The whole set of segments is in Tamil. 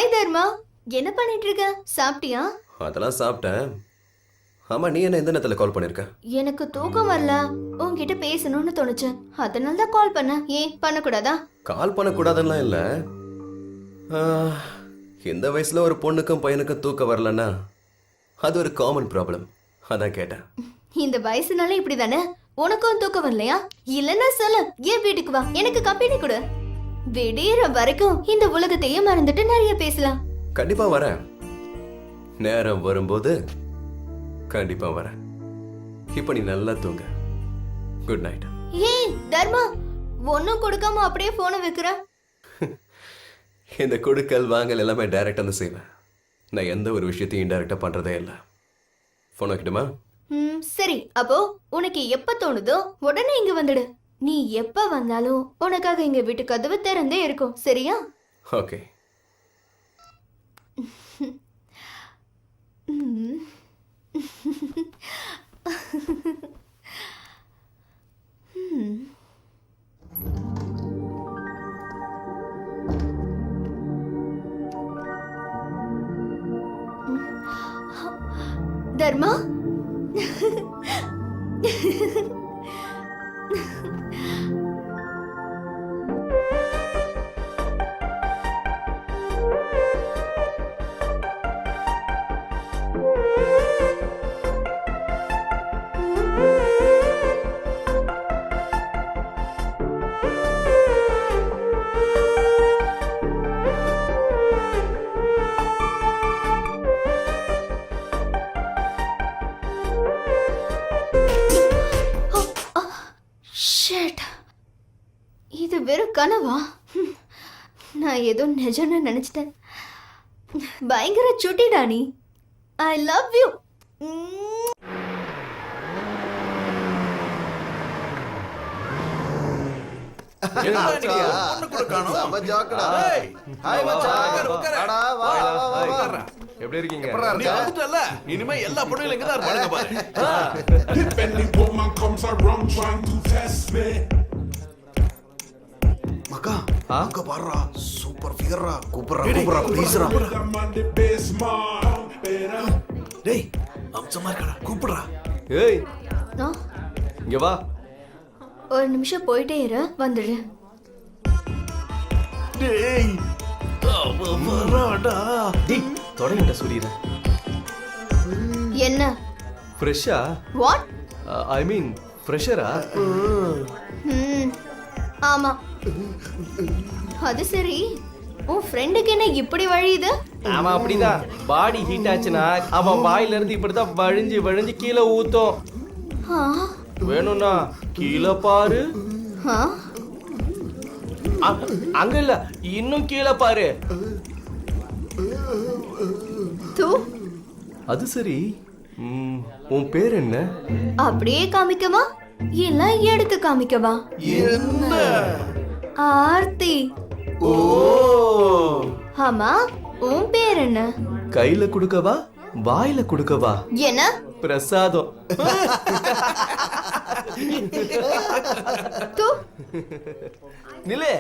ஹாய் தர்மா, என்ன பண்ணிட்டு இருக்க? சாப்பிட்டியா? அதெல்லாம் சாப்பிட்டேன். ஆமா, நீ என்ன எந்த நேரத்துல கால் பண்ணிருக்க? எனக்கு தூக்கம் வரல, உன்கிட்ட பேசணும்னு தோணுச்சு, அதனால தான் கால் பண்ண. ஏன் பண்ணக்கூடாதா? கால் பண்ணக்கூடாதுன்னா இல்ல, இந்த வயசுல ஒரு பொண்ணுக்கும் பையனுக்கும் தூக்கம் வரலன்னா அது ஒரு காமன் ப்ராப்ளம். அதான் கேட்டேன். இந்த வயசுனால இப்படிதானே? உனக்கும் தூக்கம் வரலையா? இல்லன்னா சொல்லு, ஏன் வீட்டுக்கு வா, எனக்கு கம்பெனி கொடு. விடியற வரைக்கும் இந்த உலகத்தையே மறந்துட்டு நிறைய பேசலாம். கண்டிப்பா வரேன், நேரம் வரும்போது கண்டிப்பா வரேன். இப்ப நீ நல்லா தூங்க. Good night. ஏய் தர்மா, ஒன்னும் கொடுக்காம அப்படியே போனை வைக்கிற. இந்த கொடுக்கல் வாங்கல் எல்லாமே டைரக்டா தான் செய்வேன். நான் எந்த ஒரு விஷயத்தையும் இன்டைரக்டா பண்றதே இல்லை. போன் வைக்கட்டுமா? சரி, அப்போ உனக்கு எப்ப தோணுதோ உடனே இங்க வந்துடு. நீ எப்ப வந்தாலும் உனக்காக எங்க வீட்டு கதவு திறந்தே இருக்கும், சரியா? ஓகே. தர்மா, இது வெறும் கனவா? நான் ஏதோ நிஜம்னு நினைச்சிட்டேன். பயங்கர சுட்டிடா நீ. I love you. எப்படி இருக்கீங்க? இனிமே எல்லா பொண்ணுகளும் இங்க தான் இருப்பாங்க பாரு. If any woman comes around trying to test me. மக்கா, அங்க பாருடா, சூப்பர் ஃபிகர்ரா. கூப்பிடுறா ப்ளீஸ்ரா. டேய், அம்சமா இருக்கடா, கூப்பிடுறா. ஏய், இங்க வா. ஒரு நிமிஷம் போயிட்டே இரு, வந்துடு. டேய், அவ வராடா. டேய், தொடங்கிட்ட சொல்லிடு. என்ன? ஃப்ரெஷ்ஷா? வாட்? ஐ மீன் ஃப்ரெஷரா? ஆமா. அது சரி, உன் ஃப்ரெண்டுக்கு என்ன இப்படி வழியுது? ஆமா, அப்படிதான். பாடி ஹீட் ஆச்சுன்னா அவன் வாயில இருந்து இப்படிதான் வழிஞ்சு வழிஞ்சு கீழே ஊத்தும். வேணும்னா கீழே பாரு. அங்க இல்ல, இன்னும் கீழே பாரு. அது சரி, உன் பேர் என்ன? அப்படியே காமிக்கவா இல்ல எடுத்து காமிக்கவா? என்ன? ஆர்த்தி. ஓ, ஆமா, உன் பேர் என்ன? கையில குடுக்கவா வாயில குடுக்கவா? என்ன? பிரசாதம். நிலே,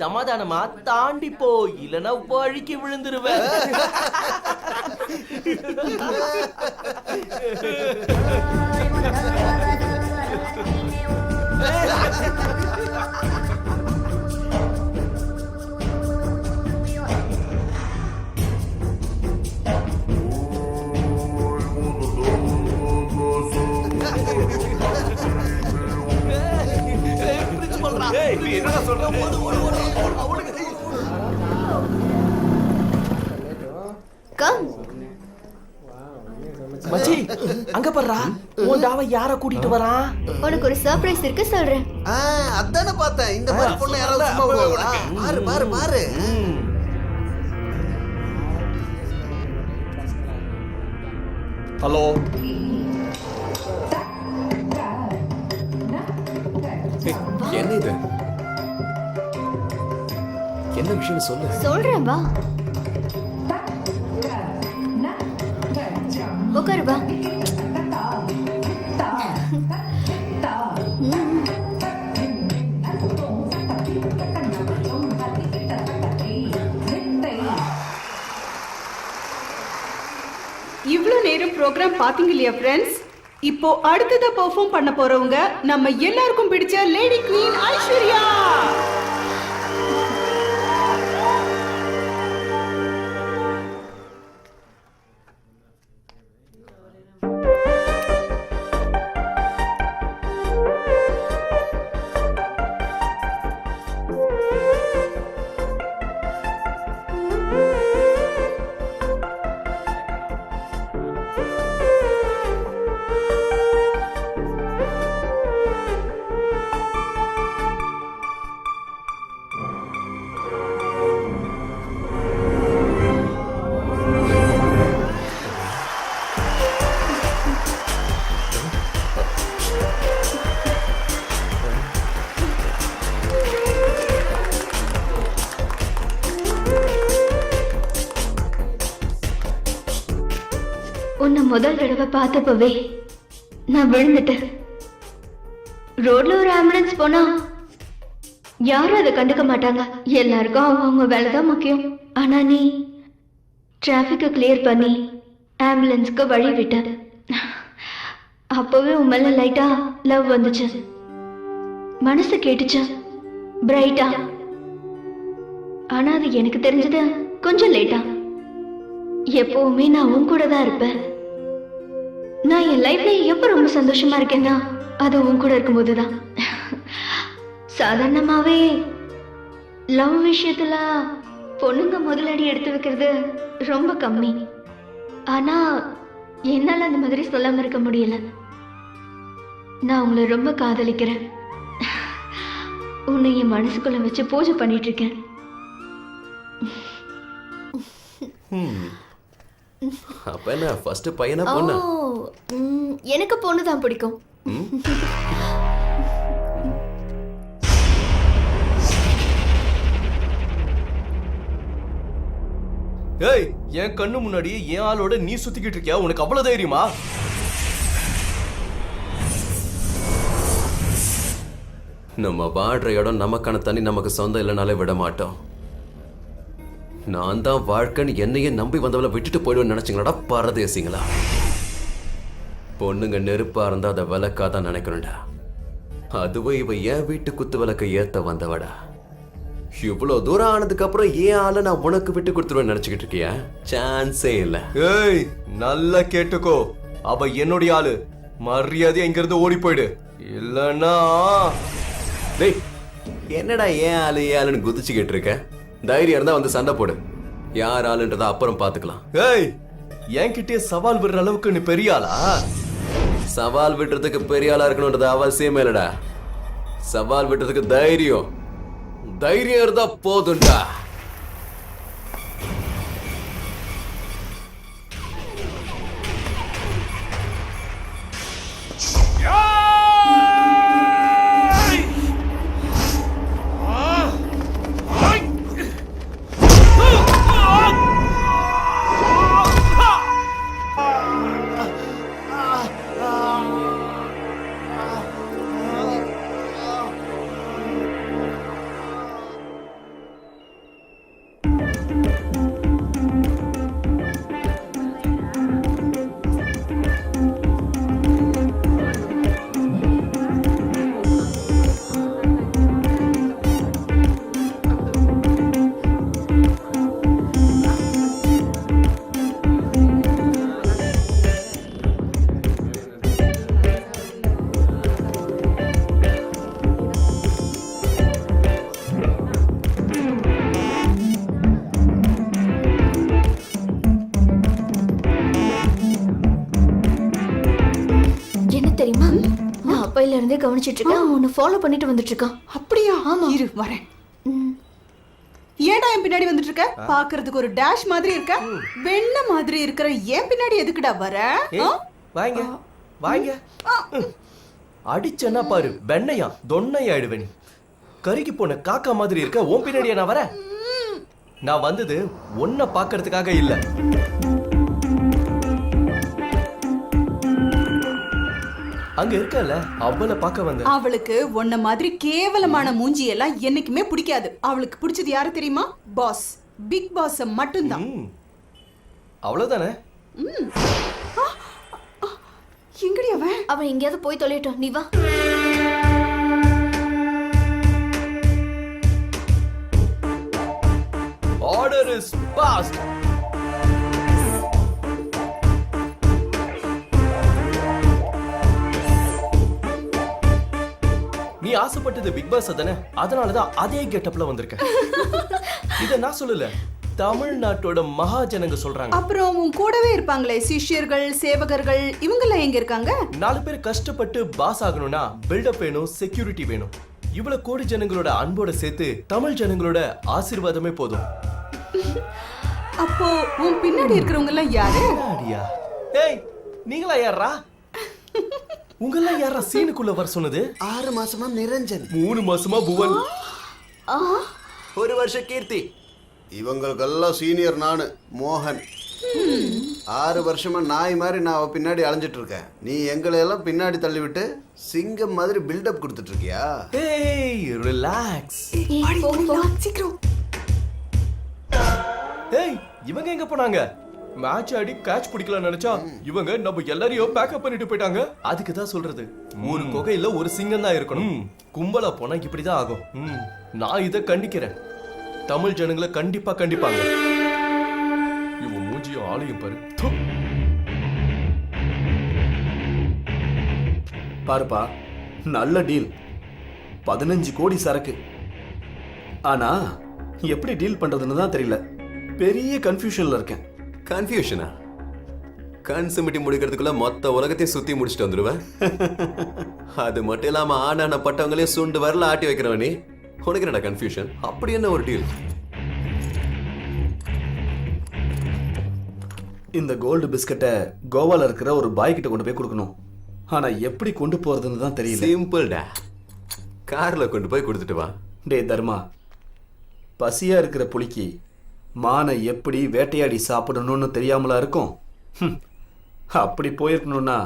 சமாதானமா தாண்டி போ, இல்லனா வழிக்கு விழுந்துருவேன். என்னடா சொல்ற? கம். மச்சி, அங்க பாருடா, உன் டாவ யார கூட்டிட்டு வரான்? உனக்கு ஒரு சர்ப்ரைஸ் இருக்கு, சொல்றேன். அதானே பார்த்தேன். இந்த மாதிரி பொண்ணு யாராவது சும்மா போவாங்களா? பாரு பாரு பாரு. ஹலோ. என்ன இது? என்ன விஷயம் சொல்லு. சொல்றேன், வா. உட்காரு, வா. இவ்ளோ நேரம் ப்ரோக்ராம் பாத்தீங்க இல்லையா ஃப்ரெண்ட்ஸ்? இப்போ அடுத்ததா பெர்ஃபார்ம் பண்ண போறவங்க நம்ம எல்லாருக்கும் பிடிச்ச லேடி குவீன் ஐஸ்வர்யா. உன்னை முதல் தடவை பார்த்தப்பவே நான் விழுந்துட்டேன். ரோட்ல ஒரு ஆம்புலன்ஸ் போனா யாரும் அதை கண்டுக்க மாட்டாங்க. எல்லாருக்கும் அவங்க வேலைதான் முக்கியம். ஆனா நீ டிராஃபிக்கை கிளியர் பண்ணி ஆம்புலன்ஸ்க்கு வழி விட்ட. அப்பவே உன் மேல லைட்டா லவ் வந்துச்சு. மனசு கேட்டுச்சு பிரைட்டா. ஆனா அது எனக்கு தெரிஞ்சது கொஞ்சம் லேட்டா. எப்பவுமே நான் உன் கூட தான் இருப்பேன். நான் என் லைஃப்ல எப்ப ரொம்ப சந்தோஷமா இருக்கேன்னா அது உன் கூட இருக்கும்போதுதான். சாதாரணமாவே லவ் விஷயத்துல பொண்ணுங்க முதலடி எடுத்து வைக்கிறது ரொம்ப கம்மி. ஆனா என்னால அந்த மாதிரி சொல்லாம இருக்க முடியல. நான் உங்களை ரொம்ப காதலிக்கிறேன். உன்னை என் மனசுக்குள்ள வச்சு பூஜை பண்ணிட்டு இருக்கேன். அப்ப என்ன ஃபர்ஸ்ட் பையனா பொண்ணா? எனக்கு பொண்ணு தான் பிடிக்கும். ஏய், என் கண்ணு முன்னாடி என் ஆளோட நீ சுத்திக்கிட்டு இருக்கியா? உனக்கு அவ்வளவு தைரியமா? நம்ம வாடுற இடம் நமக்கான தண்ணி நமக்கு சொந்தம் இல்லைனாலே விட மாட்டோம். நான் தான் வாழ்க்கைன்னு என்னையே நம்பி வந்தவளை விட்டுட்டு போயிடுவேன்னு நினைச்சிங்களா பரதேசிங்களா? பொண்ணுங்க நெருப்பா இருந்தா அதை விளக்காதான் நினைக்கணும்டா. அதுவும் இவ என் வீட்டு குத்து விளக்க ஏத்த வந்தவடா. இவ்வளவு தூரம் ஆனதுக்கு அப்புறம் ஏன் ஆள நான் உனக்கு விட்டு கொடுத்துருவேன்னு நினைச்சுக்கிட்டு இருக்கியா? சான்ஸே இல்ல. ஏய், நல்லா கேட்டுக்கோ, அவ என்னுடைய ஆளு. மரியாதை இங்கிருந்து ஓடி போயிடு, இல்லன்னா டேய், என்னடா ஏன் ஆளு ஏன் ஆளுன்னு குதிச்சுக்கிட்டு இருக்க? தைரியம் இருந்தா வந்து சண்டை போடு. யார் ஆளுன்றத அப்புறம் பாத்துக்கலாம். ஏய், என்கிட்டயே சவால் விடுற அளவுக்கு நீ பெரிய ஆளா? சவால் விடுறதுக்கு பெரிய ஆளா இருக்கணும்ன்றது அவசியமே இல்லடா. சவால் விடுறதுக்கு தைரியம் இருந்தா போதும்டா. தெரியுமா, நான் அப்பையில இருந்தே கவனிச்சிட்டு இருக்கேன். உன்னை ஃபாலோ பண்ணிட்டு வந்துட்டு இருக்கான். அப்படியா? இரு வரேன். ஏன்டா என் பின்னாடி வந்துட்டு இருக்க? பாக்குறதுக்கு ஒரு டேஷ் மாதிரி இருக்க, வெண்ண மாதிரி இருக்கிற என் பின்னாடி எதுக்குடா வர? வாங்க வாங்க. அடிச்சனா பாரு, வெண்ணையா தொன்னையாயிடுவே. நீ கருகி போன காக்கா மாதிரி இருக்க, உன் பின்னாடியா நான் வரேன்? நான் வந்தது உன்னை பாக்குறதுக்காக இல்ல. அங்க இருக்கல, அவளை பார்க்க வந்த. அவளுக்கு உன்ன மாதிரி கேவலமான மூஞ்சி எல்லாம் என்னைக்குமே பிடிக்காது. அவளுக்கு பிடிச்சது யாரு தெரியுமா? பாஸ், பிக் பாஸ் மட்டும்தான். அவ்வளவுதானே? எங்கடி அவன்? அவன் எங்கேயாவது போய் தொலையட்டும், நீ வா. Order is passed. நீ ஆசைப்பட்டது பிக் பாஸ் தானே, அதனாலதான் அதே கெட்டப்ல வந்திருக்க. இத நான் சொல்லல, தமிழ்நாட்டோட மகாஜனங்க சொல்றாங்க. அப்புறம் உன் கூடவே இருப்பாங்களே சிஷ்யர்கள், சேவகர்கள், இவங்கெல்லாம் எங்க இருக்காங்க? 4 பேர் கஷ்டப்பட்டு பாஸ் ஆகணும்னா பில்டப் வேணும், செக்யூரிட்டி வேணும். இவ்வளவு கோடி ஜனங்களோட அன்போட சேர்த்து தமிழ் ஜனங்களோட ஆசீர்வாதமே போதும். அப்போ உன் பின்னாடி இருக்கிறவங்க எல்லாம் யாரு? அடியா, ஏய் நீங்களா யாரா? உங்களெல்லாம் யாரா சீனுக்குள்ள வர சொன்னது? 6 மாசமா நிரஞ்சன், 3 மாசமா புவன், 1 வருஷம் கீர்த்தி. இவங்களுக்கெல்லாம் சீனியர் நானு மோகன். 6 வருஷமா நாய் மாதிரி நான் அவ பின்னாடி அலைஞ்சிட்டு இருக்கேன். நீ எங்களை எல்லாம் பின்னாடி தள்ளிவிட்டு சிங்கம் மாதிரி பில்டப் கொடுத்துட்டு இருக்கியா? ஏய் ரிலாக்ஸ். ஆடி, சீக்கிரம். ஏய் இவங்க எங்க போனாங்க? மேட்ச் ஆடி கேட்ச் பிடிக்கல நினைச்சா இவங்க நம்ம எல்லாரையும் பேக்கப் பண்ணிட்டு போயிட்டாங்க. அதுக்கு தான் சொல்றது, ஒரு குகையில ஒரு சிங்கம் தான் இருக்கணும். கும்பலா போனா இப்படிதான் ஆகும். நான் இத கண்டிக்கிறேன். தமிழ் ஜனங்களை கண்டிப்பா கண்டிப்பாங்க. இவன் மூஞ்சியும் ஆளையும் பாரு. து. பாருப்பா, நல்ல டீல். 15 கோடி சரக்கு. ஆனா எப்படி டீல் பண்றதுன்னு தான் தெரியல. பெரிய கன்ஃபியூஷன்ல இருக்கேன். கன்ஃபியூஷனா? கண் சிமிட்டி முடிக்கிறதுக்குள்ள மொத்த உலகத்தையும் சுத்தி முடிச்சுட்டு வந்துடுவேன். அது மட்டும் இல்லாம ஆனான பட்டவங்களே சுண்டு வரல ஆட்டி வைக்கிறவன் நீ. உனக்கு என்னடா கன்ஃபியூஷன்? அப்படி என்ன ஒரு டீல்? இந்த கோல்டு பிஸ்கட்டை கோவால இருக்கிற ஒரு பாய் கிட்ட கொண்டு போய் கொடுக்கணும். ஆனா எப்படி கொண்டு போறதுன்னு தான் தெரியல. சிம்பிள்டா, கார்ல கொண்டு போய் கொடுத்துட்டு வா. டே தர்மா, பசியா இருக்கிற புலிக்கு மானை எப்படி வேட்டையாடி சாப்பிடணும்னு தெரியாமலா இருக்கும்? அப்படி போயிருக்கணும்னா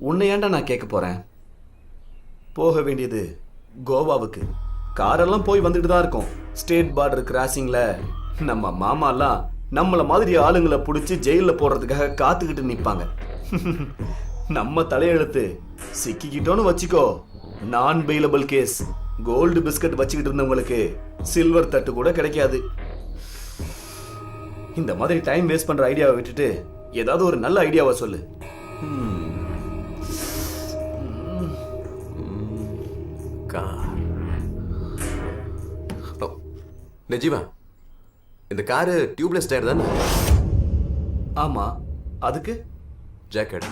உன்னை ஏன்டா நான் கேட்க போறேன்? போக வேண்டியது கோவாவுக்கு. காரெல்லாம் போய் வந்துட்டு தான் இருக்கும். ஸ்டேட் பார்டர் கிராசிங்ல நம்ம மாமாலாம் நம்மள மாதிரி ஆளுங்களை பிடிச்சி ஜெயிலில் போடுறதுக்காக காத்துக்கிட்டு நிற்பாங்க. நம்ம தலையெழுத்து சிக்கிக்கிட்டோன்னு வச்சுக்கோ, நான் பெயிலபிள் கேஸ். கோல்டு பிஸ்கட் வச்சுக்கிட்டு இருந்தவங்களுக்கு சில்வர் தட்டு கூட கிடைக்காது. இந்த மாதிரி டைம் வேஸ்ட் பண்ற ஐடியாவை விட்டுட்டு ஏதாவது ஒரு நல்ல ஐடியாவை சொல்லு. நஜீவா, இந்த காரு டியூப்லெஸ் டயர் தானே? ஆமா, அதுக்கு ஜாக்கெட்